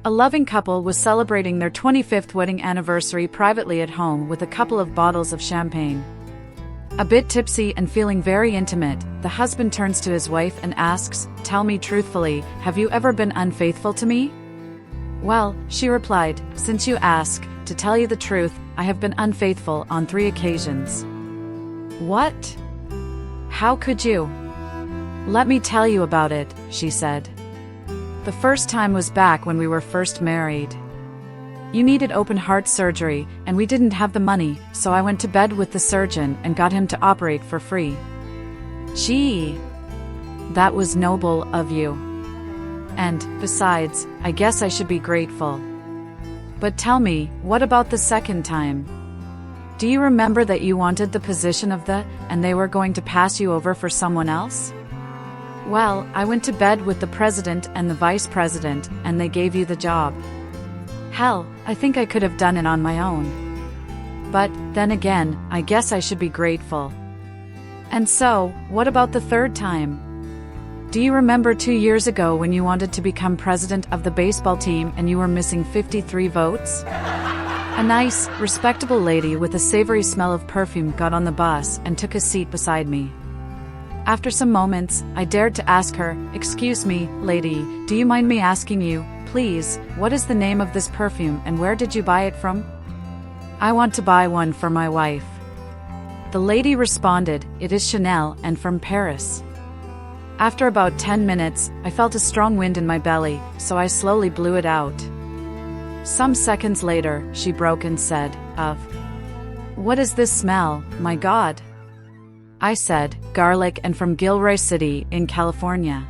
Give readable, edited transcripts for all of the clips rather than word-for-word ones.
A loving couple was celebrating their 25th wedding anniversary privately at home with a couple of bottles of champagne. A bit tipsy and feeling very intimate, the husband turns to his wife and asks, "Tell me truthfully, have you ever been unfaithful to me?" "Well," she replied, "since you ask, to tell you the truth, I have been unfaithful on 3 occasions." "What? How could you?" "Let me tell you about it," she said. "The first time was back when we were first married. You needed open heart surgery, and we didn't have the money, so I went to bed with the surgeon and got him to operate for free." "Gee, that was noble of you. And, besides, I guess I should be grateful. But tell me, what about the second time? Do you remember that you wanted the position of and they were going to pass you over for someone else? Well, I went to bed with the president and the vice president, and they gave you the job. Hell, I think I could have done it on my own. But, then again, I guess I should be grateful. And so, what about the third time? Do you remember 2 years ago when you wanted to become president of the baseball team and you were missing 53 votes? A nice, respectable lady with a savory smell of perfume got on the bus and took a seat beside me. After some moments, I dared to ask her, "Excuse me, lady, do you mind me asking you, please, what is the name of this perfume and where did you buy it from?" "I want to buy one for my wife." The lady responded, "It is Chanel and from Paris." After about 10 minutes, I felt a strong wind in my belly, so I slowly blew it out. Some seconds later, she broke and said, "What is this smell, my God?" I said, "Garlic and from Gilroy City in California."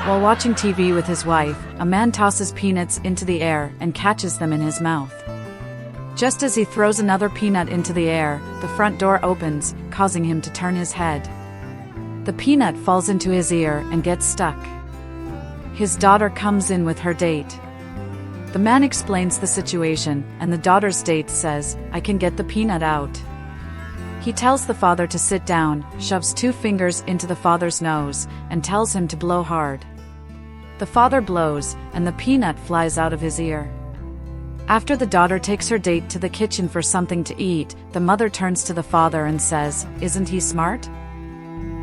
While watching TV with his wife, a man tosses peanuts into the air and catches them in his mouth. Just as he throws another peanut into the air, the front door opens, causing him to turn his head. The peanut falls into his ear and gets stuck. His daughter comes in with her date. The man explains the situation, and the daughter's date says, "I can get the peanut out." He tells the father to sit down, shoves 2 fingers into the father's nose, and tells him to blow hard. The father blows, and the peanut flies out of his ear. After the daughter takes her date to the kitchen for something to eat, the mother turns to the father and says, "Isn't he smart?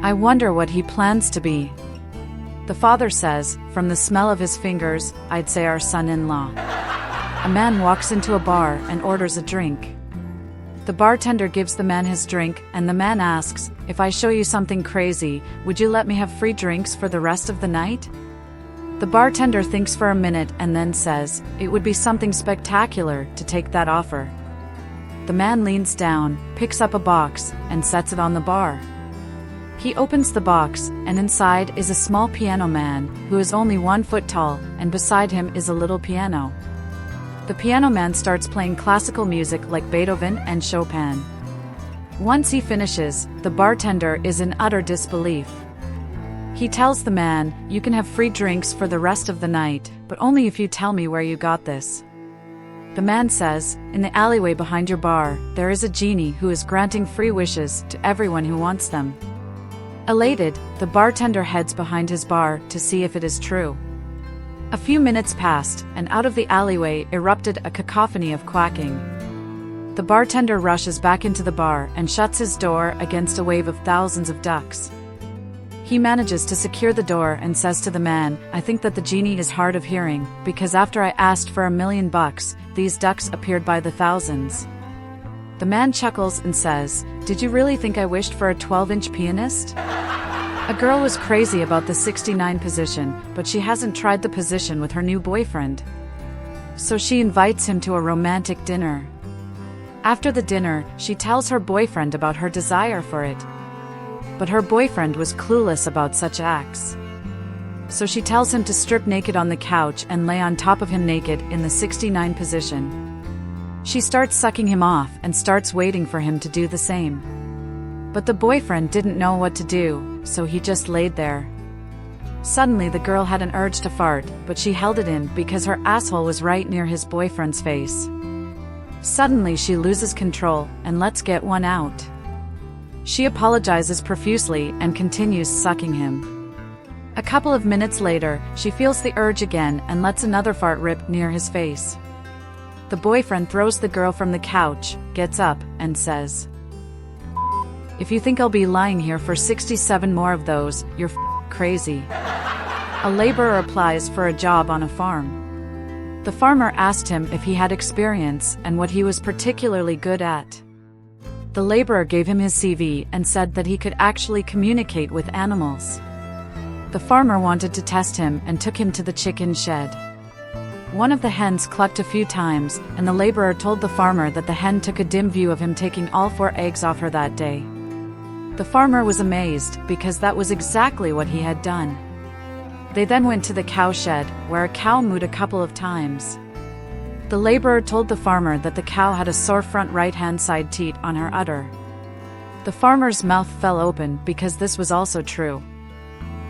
I wonder what he plans to be." The father says, "From the smell of his fingers, I'd say our son-in-law." A man walks into a bar and orders a drink. The bartender gives the man his drink, and the man asks, "If I show you something crazy, would you let me have free drinks for the rest of the night?" The bartender thinks for a minute and then says, "It would be something spectacular to take that offer." The man leans down, picks up a box, and sets it on the bar. He opens the box, and inside is a small piano man, who is only 1 foot tall, and beside him is a little piano. The piano man starts playing classical music like Beethoven and Chopin. Once he finishes, the bartender is in utter disbelief. He tells the man, "You can have free drinks for the rest of the night, but only if you tell me where you got this." The man says, "In the alleyway behind your bar, there is a genie who is granting free wishes to everyone who wants them." Elated, the bartender heads behind his bar to see if it is true. A few minutes passed, and out of the alleyway erupted a cacophony of quacking. The bartender rushes back into the bar and shuts his door against a wave of thousands of ducks. He manages to secure the door and says to the man, "I think that the genie is hard of hearing, because after I asked for $1,000,000, these ducks appeared by the thousands." The man chuckles and says, "Did you really think I wished for a 12-inch pianist? A girl was crazy about the 69 position, but she hasn't tried the position with her new boyfriend. So she invites him to a romantic dinner. After the dinner, she tells her boyfriend about her desire for it. But her boyfriend was clueless about such acts. So she tells him to strip naked on the couch and lay on top of him naked in the 69 position. She starts sucking him off and starts waiting for him to do the same. But the boyfriend didn't know what to do, so he just laid there. Suddenly the girl had an urge to fart, but she held it in because her asshole was right near his boyfriend's face. Suddenly she loses control and lets get one out. She apologizes profusely and continues sucking him. A couple of minutes later, she feels the urge again and lets another fart rip near his face. The boyfriend throws the girl from the couch, gets up, and says, "If you think I'll be lying here for 67 more of those, you're crazy." A laborer applies for a job on a farm. The farmer asked him if he had experience and what he was particularly good at. The laborer gave him his CV and said that he could actually communicate with animals. The farmer wanted to test him and took him to the chicken shed. One of the hens clucked a few times, and the laborer told the farmer that the hen took a dim view of him taking all 4 eggs off her that day. The farmer was amazed, because that was exactly what he had done. They then went to the cow shed, where a cow mooed a couple of times. The laborer told the farmer that the cow had a sore front right-hand side teat on her udder. The farmer's mouth fell open because this was also true.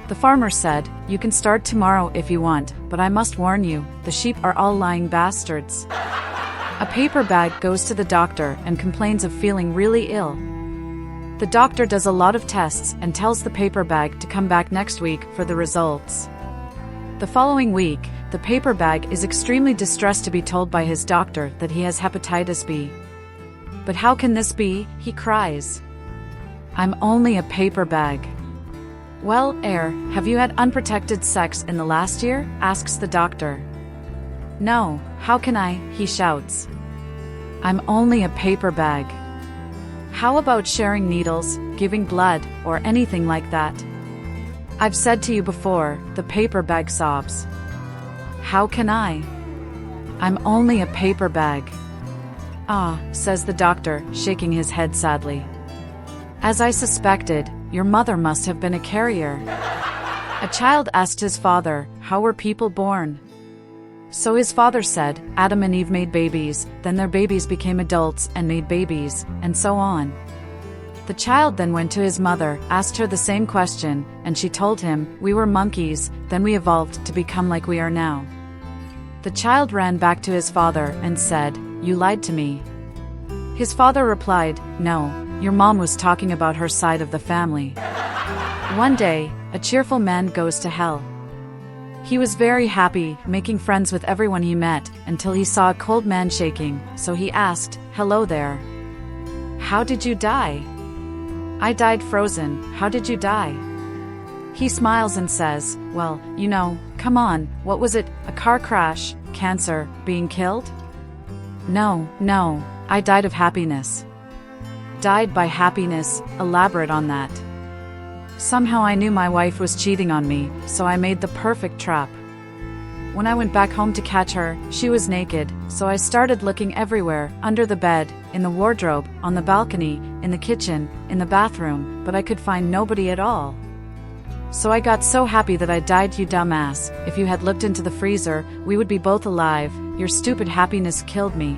The farmer said, "You can start tomorrow if you want, but I must warn you, the sheep are all lying bastards." A paper bag goes to the doctor and complains of feeling really ill. The doctor does a lot of tests and tells the paper bag to come back next week for the results. The following week, the paper bag is extremely distressed to be told by his doctor that he has hepatitis B. "But how can this be?" he cries. "I'm only a paper bag." "Well, have you had unprotected sex in the last year?" asks the doctor. "No, how can I?" he shouts. "I'm only a paper bag." "How about sharing needles, giving blood, or anything like that?" "I've said to you before," the paper bag sobs. "How can I? I'm only a paper bag." "Ah," says the doctor, shaking his head sadly. "As I suspected, your mother must have been a carrier." A child asked his father, "How were people born?" So his father said, "Adam and Eve made babies, then their babies became adults and made babies, and so on." The child then went to his mother, asked her the same question, and she told him, "We were monkeys, then we evolved to become like we are now." The child ran back to his father and said, "You lied to me." His father replied, "No, your mom was talking about her side of the family." One day, a cheerful man goes to hell. He was very happy, making friends with everyone he met, until he saw a cold man shaking, so he asked, "Hello there. How did you die?" "I died frozen. How did you die?" He smiles and says, "Well, come on, what was it, a car crash, cancer, being killed?" No, I died of happiness." Died by happiness, elaborate on that. "Somehow I knew my wife was cheating on me, so I made the perfect trap. When I went back home to catch her, she was naked, so I started looking everywhere, under the bed, in the wardrobe, on the balcony, in the kitchen, in the bathroom, but I could find nobody at all. So I got so happy that I died, you dumbass. If you had looked into the freezer, we would be both alive. Your stupid happiness killed me."